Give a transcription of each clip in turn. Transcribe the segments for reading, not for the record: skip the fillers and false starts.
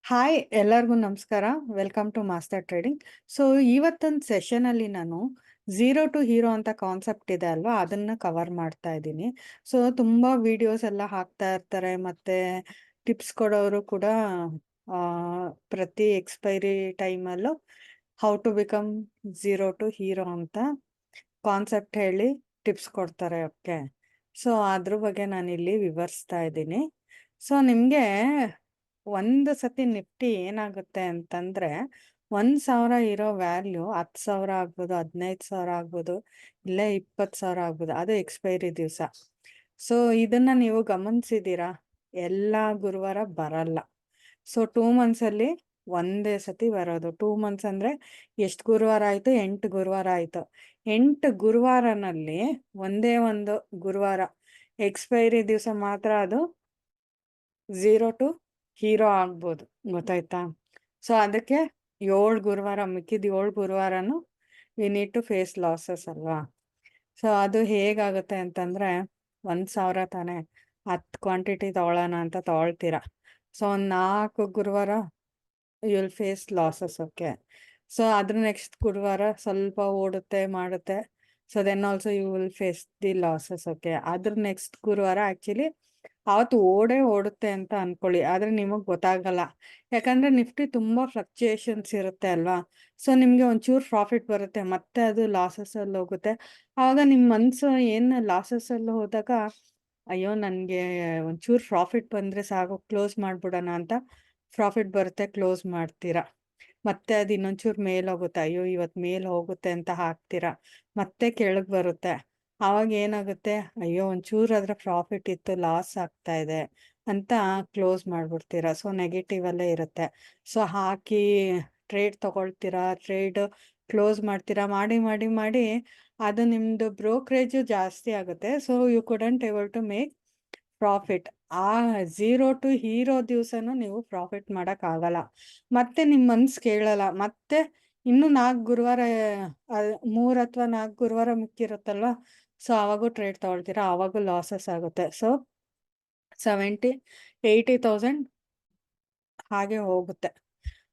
Hi ಎಲ್ಲರಿಗೂ ನಮಸ್ಕಾರ. Welcome to master trading. So ಇವತ್ತೊಂದು ಸೆಷನಲ್ಲಿ ನಾನು ಝೀರೋ ಟು ಹೀರೋ ಅಂತ ಕಾನ್ಸೆಪ್ಟ್ ಇದೆ ಅಲ್ವಾ, ಅದನ್ನು ಕವರ್ ಮಾಡ್ತಾ ಇದ್ದೀನಿ. ಸೊ ತುಂಬ ವಿಡಿಯೋಸ್ ಎಲ್ಲ ಹಾಕ್ತಾ ಇರ್ತಾರೆ, ಮತ್ತು ಟಿಪ್ಸ್ ಕೊಡೋರು ಕೂಡ ಆ, ಪ್ರತಿ ಎಕ್ಸ್ಪೈರಿ ಟೈಮಲ್ಲೂ how to become zero to hero ಅಂತ ಕಾನ್ಸೆಪ್ಟ್ ಹೇಳಿ ಟಿಪ್ಸ್ ಕೊಡ್ತಾರೆ. ಓಕೆ, ಸೊ ಅದ್ರ ಬಗ್ಗೆ ನಾನಿಲ್ಲಿ ವಿವರಿಸ್ತಾ ಇದ್ದೀನಿ. ಸೊ ನಿಮಗೆ ಒಂದು ಸತಿ ನಿಫ್ಟಿ ಏನಾಗುತ್ತೆ ಅಂತಂದ್ರೆ 1,000 ಇರೋ ವ್ಯಾಲ್ಯೂ 10,000 ಆಗ್ಬೋದು, 15,000 ಆಗ್ಬೋದು, ಇಲ್ಲ 20,000 ಆಗ್ಬೋದು. ಅದು ಎಕ್ಸ್ಪೈರಿ ದಿವಸ. ಸೊ ಇದನ್ನ ನೀವು ಗಮನಿಸಿದ್ದೀರಾ? ಎಲ್ಲ ಗುರುವಾರ ಬರಲ್ಲ. ಸೊ 2 ಮಂತ್ಸಲ್ಲಿ ಒಂದೇ ಸತಿ ಬರೋದು. 2 ಮಂತ್ಸ್ ಅಂದ್ರೆ ಎಷ್ಟು ಗುರುವಾರ ಆಯ್ತು? 8 ಗುರುವಾರ ಆಯ್ತು. 8 ಗುರುವಾರನಲ್ಲಿ ಒಂದೇ ಒಂದು ಗುರುವಾರ ಎಕ್ಸ್ಪೈರಿ ದಿವಸ ಮಾತ್ರ ಅದು ಝೀರೋ ಟು ಹೀರೋ ಆಗ್ಬೋದು. ಗೊತ್ತಾಯ್ತಾ? ಸೊ ಅದಕ್ಕೆ 7 ಗುರುವಾರ, ಮಿಕ್ಕಿದ 7 ಗುರುವಾರನು we need to face losses ಅಲ್ವಾ. ಸೊ ಅದು ಹೇಗಾಗುತ್ತೆ ಅಂತಂದ್ರೆ 1,000 ತಾನೆ, 10 ಕ್ವಾಂಟಿಟಿ ತಗೊಳ್ಳೋಣ ಅಂತ ತಗೊಳ್ತೀರಾ. ಸೊ ಒಂದು 4 ಗುರುವಾರ you will face losses. Okay, so ಅದ್ರ ನೆಕ್ಸ್ಟ್ ಗುರುವಾರ ಸ್ವಲ್ಪ ಓಡುತ್ತೆ ಮಾಡುತ್ತೆ. So then also you will face the losses. Okay, ಅದ್ರ ನೆಕ್ಸ್ಟ್ ಗುರುವಾರ ಆ್ಯಕ್ಚುಲಿ ಅವತ್ತು ಓಡುತ್ತೆ ಅಂತ ಅನ್ಕೊಳ್ಳಿ, ಆದರೆ ನಿಮಗೆ ಗೊತ್ತಾಗಲ್ಲ. ಯಾಕಂದರೆ ನಿಫ್ಟಿ ತುಂಬ ಫ್ಲಕ್ಚುಯೇಷನ್ಸ್ ಇರುತ್ತೆ ಅಲ್ವಾ. ಸೊ ನಿಮಗೆ ಒಂಚೂರು ಪ್ರಾಫಿಟ್ ಬರುತ್ತೆ, ಮತ್ತೆ ಅದು ಲಾಸಸ್ಸಲ್ಲಿ ಹೋಗುತ್ತೆ. ಆವಾಗ ನಿಮ್ಮ ಮನಸ್ಸು ಏನು ಲಾಸಸ್ಸಲ್ಲಿ ಹೋದಾಗ ಅಯ್ಯೋ ನನಗೆ ಒಂಚೂರು ಪ್ರಾಫಿಟ್ ಬಂದರೆ ಸಾಕು, ಕ್ಲೋಸ್ ಮಾಡಿಬಿಡೋಣ ಅಂತ ಪ್ರಾಫಿಟ್ ಬರುತ್ತೆ, ಕ್ಲೋಸ್ ಮಾಡ್ತೀರಾ. ಮತ್ತೆ ಅದು ಇನ್ನೊಂಚೂರು ಮೇಲೆ ಹೋಗುತ್ತೆ, ಅಯ್ಯೋ ಇವತ್ತು ಮೇಲೆ ಹೋಗುತ್ತೆ ಅಂತ ಹಾಕ್ತೀರಾ, ಮತ್ತೆ ಕೆಳಗೆ ಬರುತ್ತೆ. ಆವಾಗ ಏನಾಗುತ್ತೆ, ಅಯ್ಯೋ ಒಂಚೂರು ಅದರ ಪ್ರಾಫಿಟ್ ಇತ್ತು, ಲಾಸ್ ಆಗ್ತಾ ಇದೆ ಅಂತ ಕ್ಲೋಸ್ ಮಾಡಿಬಿಡ್ತೀರಾ. ಸೊ ನೆಗೆಟಿವಲ್ಲೇ ಇರುತ್ತೆ. ಸೊ ಹಾಕಿ ಟ್ರೇಡ್ ತೊಗೊಳ್ತೀರಾ, ಟ್ರೇಡ್ ಕ್ಲೋಸ್ ಮಾಡ್ತೀರಾ, ಮಾಡಿ ಮಾಡಿ ಮಾಡಿ ಅದು ನಿಮ್ಮದು ಬ್ರೋಕ್ರೇಜು ಜಾಸ್ತಿ ಆಗುತ್ತೆ. So you couldn't able to make profit. ಆ ಝೀರೋ ಟು ಹೀರೋ ದಿವಸನೂ ನೀವು ಪ್ರಾಫಿಟ್ ಮಾಡೋಕ್ಕಾಗಲ್ಲ. ಮತ್ತೆ ನಿಮ್ಮ ಮನ್ಸು ಕೇಳಲ್ಲ. ಮತ್ತೆ ಇನ್ನೂ 4 ಗುರುವಾರ, 3 ಅಥವಾ 4 ಗುರುವಾರ ಮಿಕ್ಕಿರುತ್ತಲ್ವ, ಸೊ ಆವಾಗೂ ಟ್ರೇಡ್ ತೊಗೊಳ್ತೀರಾ, ಆವಾಗೂ ಲಾಸಸ್ ಆಗುತ್ತೆ. ಸೊ 70,000-80,000 ಹಾಗೆ ಹೋಗುತ್ತೆ.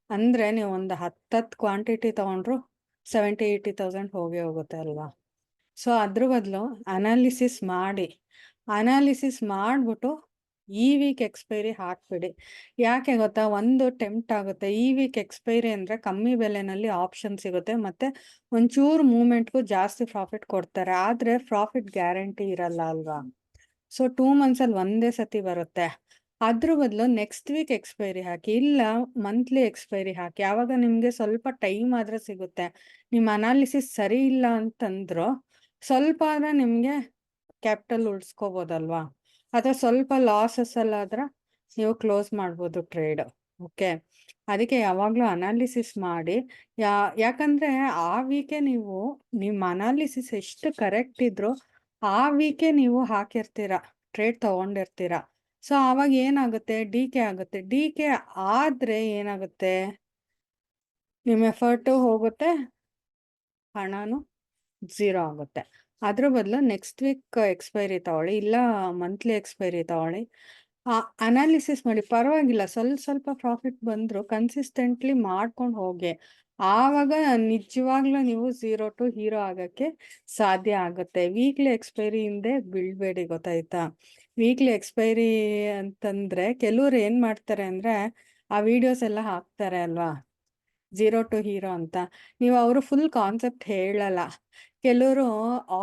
ಅಂದರೆ ನೀವು ಒಂದು 10 ಕ್ವಾಂಟಿಟಿ ತೊಗೊಂಡ್ರು 70,000-80,000 ಹೋಗೇ ಹೋಗುತ್ತೆ ಅಲ್ವಾ. ಸೊ ಅದ್ರ ಬದಲು ಅನಾಲಿಸಿಸ್ ಮಾಡಿಬಿಟ್ಟು ಈ ವೀಕ್ ಎಕ್ಸ್ಪೈರಿ ಹಾಕ್ಬಿಡಿ. ಯಾಕೆ ಗೊತ್ತಾ? ಒಂದು ಟೆಂಪ್ಟ್ ಆಗುತ್ತೆ. ಈ ವೀಕ್ ಎಕ್ಸ್ಪೈರಿ ಅಂದರೆ ಕಮ್ಮಿ ಬೆಲೆನಲ್ಲಿ ಆಪ್ಷನ್ ಸಿಗುತ್ತೆ, ಮತ್ತು ಒಂಚೂರು ಮೂಮೆಂಟ್ಗೂ ಜಾಸ್ತಿ ಪ್ರಾಫಿಟ್ ಕೊಡ್ತಾರೆ. ಆದರೆ ಪ್ರಾಫಿಟ್ ಗ್ಯಾರಂಟಿ ಇರಲ್ಲ ಅಲ್ವಾ. ಸೊ 2 ಮಂತ್ಸಲ್ಲಿ ಒಂದೇ ಸತಿ ಬರುತ್ತೆ. ಅದ್ರ ಬದಲು ನೆಕ್ಸ್ಟ್ ವೀಕ್ ಎಕ್ಸ್ಪೈರಿ ಹಾಕಿ, ಇಲ್ಲ ಮಂತ್ಲಿ ಎಕ್ಸ್ಪೈರಿ ಹಾಕಿ. ಆವಾಗ ನಿಮಗೆ ಸ್ವಲ್ಪ ಟೈಮ್ ಆದರೆ ಸಿಗುತ್ತೆ. ನಿಮ್ಮ ಅನಾಲಿಸಿಸ್ ಸರಿ ಇಲ್ಲ ಅಂತಂದ್ರು ಸ್ವಲ್ಪ ಆದರೆ ನಿಮಗೆ ಕ್ಯಾಪಿಟಲ್ ಉಳಿಸ್ಕೋಬೋದಲ್ವಾ. ಅಥವಾ ಸ್ವಲ್ಪ ಲಾಸಸ್ಸಲ್ಲಾದ್ರೆ ನೀವು ಕ್ಲೋಸ್ ಮಾಡ್ಬೋದು ಟ್ರೇಡ್. ಓಕೆ, ಅದಕ್ಕೆ ಯಾವಾಗಲೂ ಅನಾಲಿಸಿಸ್ ಮಾಡಿ. ಯಾಕಂದರೆ ಆ ವೀಕೆ ನೀವು ನಿಮ್ಮ ಅನಾಲಿಸಿಸ್ ಎಷ್ಟು ಕರೆಕ್ಟ್ ಇದ್ರೂ ಆ ವೀಕೆ ನೀವು ಹಾಕಿರ್ತೀರ, ಟ್ರೇಡ್ ತೊಗೊಂಡಿರ್ತೀರ. ಸೊ ಆವಾಗ ಏನಾಗುತ್ತೆ, ಡಿ ಕೆ ಆಗುತ್ತೆ. ಡಿ ಕೆ ಆದರೆ ಏನಾಗುತ್ತೆ, ನಿಮ್ಮ ಎಫರ್ಟು ಹೋಗುತ್ತೆ, ಹಣನೂ ಝೀರೋ ಆಗುತ್ತೆ. ಅದ್ರ ಬದಲು ನೆಕ್ಸ್ಟ್ ವೀಕ್ ಎಕ್ಸ್ಪೈರಿ ತಗೊಳ್ಳಿ, ಇಲ್ಲ ಮಂತ್ಲಿ ಎಕ್ಸ್ಪೈರಿ ತಗೊಳ್ಳಿ. ಅನಾಲಿಸಿಸ್ ಮಾಡಿ, ಪರವಾಗಿಲ್ಲ ಸ್ವಲ್ಪ ಪ್ರಾಫಿಟ್ ಬಂದರೂ ಕನ್ಸಿಸ್ಟೆಂಟ್ಲಿ ಮಾಡ್ಕೊಂಡು ಹೋಗಿ. ಆವಾಗ ನಿಜವಾಗ್ಲೂ ನೀವು ಝೀರೋ ಟು ಹೀರೋ ಆಗೋಕ್ಕೆ ಸಾಧ್ಯ ಆಗುತ್ತೆ. ವೀಕ್ಲಿ ಎಕ್ಸ್ಪೈರಿ ಹಿಂದೆ ಬೀಳಬೇಡಿ, ಗೊತ್ತಾಯ್ತಾ? ವೀಕ್ಲಿ ಎಕ್ಸ್ಪೈರಿ ಅಂತಂದರೆ ಕೆಲವ್ರು ಏನು ಮಾಡ್ತಾರೆ ಅಂದರೆ ಆ ವಿಡಿಯೋಸ್ ಎಲ್ಲ ಹಾಕ್ತಾರೆ ಅಲ್ವಾ, ಝೀರೋ ಟು ಹೀರೋ ಅಂತ. ನೀವು ಅವರು ಫುಲ್ ಕಾನ್ಸೆಪ್ಟ್ ಹೇಳಲ್ಲ. ಕೆಲವರು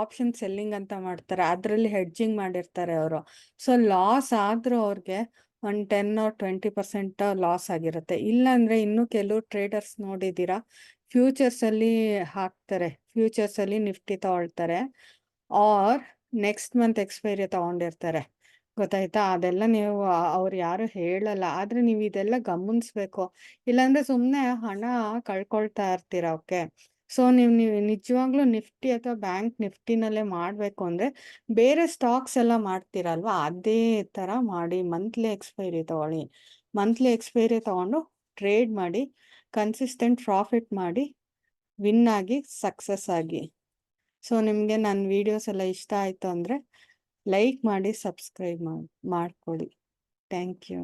ಆಪ್ಷನ್ ಸೆಲ್ಲಿಂಗ್ ಅಂತ ಮಾಡ್ತಾರೆ, ಅದರಲ್ಲಿ ಹೆಡ್ಜಿಂಗ್ ಮಾಡಿರ್ತಾರೆ ಅವರು. ಸೊ ಲಾಸ್ ಆದರೂ ಅವ್ರಿಗೆ ಒಂದು 10 or 20% ಲಾಸ್ ಆಗಿರುತ್ತೆ. ಇಲ್ಲಾಂದರೆ ಇನ್ನೂ ಕೆಲವು ಟ್ರೇಡರ್ಸ್ ನೋಡಿದ್ದೀರಾ, ಫ್ಯೂಚರ್ಸಲ್ಲಿ ಹಾಕ್ತಾರೆ, ಫ್ಯೂಚರ್ಸಲ್ಲಿ ನಿಫ್ಟಿ ತಗೊಳ್ತಾರೆ, ಆರ್ ನೆಕ್ಸ್ಟ್ ಮಂತ್ ಎಕ್ಸ್ಪೈರಿ ತೊಗೊಂಡಿರ್ತಾರೆ. ಗೊತ್ತಾಯ್ತಾ? ಅದೆಲ್ಲ ನೀವು ಅವ್ರು ಯಾರು ಹೇಳಲ್ಲ, ಆದರೆ ನೀವು ಇದೆಲ್ಲ ಗಮನಿಸ್ಬೇಕು. ಇಲ್ಲಾಂದರೆ ಸುಮ್ಮನೆ ಹಣ ಕಳ್ಕೊಳ್ತಾ ಇರ್ತೀರ. ಓಕೆ, ಸೊ ನೀವು ನಿಜವಾಗ್ಲೂ ನಿಫ್ಟಿ ಅಥವಾ ಬ್ಯಾಂಕ್ ನಿಫ್ಟಿನಲ್ಲೇ ಮಾಡಬೇಕು ಅಂದರೆ ಬೇರೆ ಸ್ಟಾಕ್ಸ್ ಎಲ್ಲ ಮಾಡ್ತೀರಲ್ವ, ಅದೇ ಥರ ಮಾಡಿ. ಮಂತ್ಲಿ ಎಕ್ಸ್ಪೈರಿ ತೊಗೊಳ್ಳಿ, ಮಂತ್ಲಿ ಎಕ್ಸ್ಪೈರಿ ತೊಗೊಂಡು ಟ್ರೇಡ್ ಮಾಡಿ, ಕನ್ಸಿಸ್ಟೆಂಟ್ ಪ್ರಾಫಿಟ್ ಮಾಡಿ, ವಿನ್ ಆಗಿ, ಸಕ್ಸಸ್ ಆಗಿ. ಸೊ ನಿಮಗೆ ನನ್ನ ವೀಡಿಯೋಸ್ ಎಲ್ಲ ಇಷ್ಟ ಆಯಿತು ಅಂದರೆ ಲೈಕ್ ಮಾಡಿ, ಸಬ್ಸ್ಕ್ರೈಬ್ ಮಾಡ್ಕೊಳ್ಳಿ. Thank you.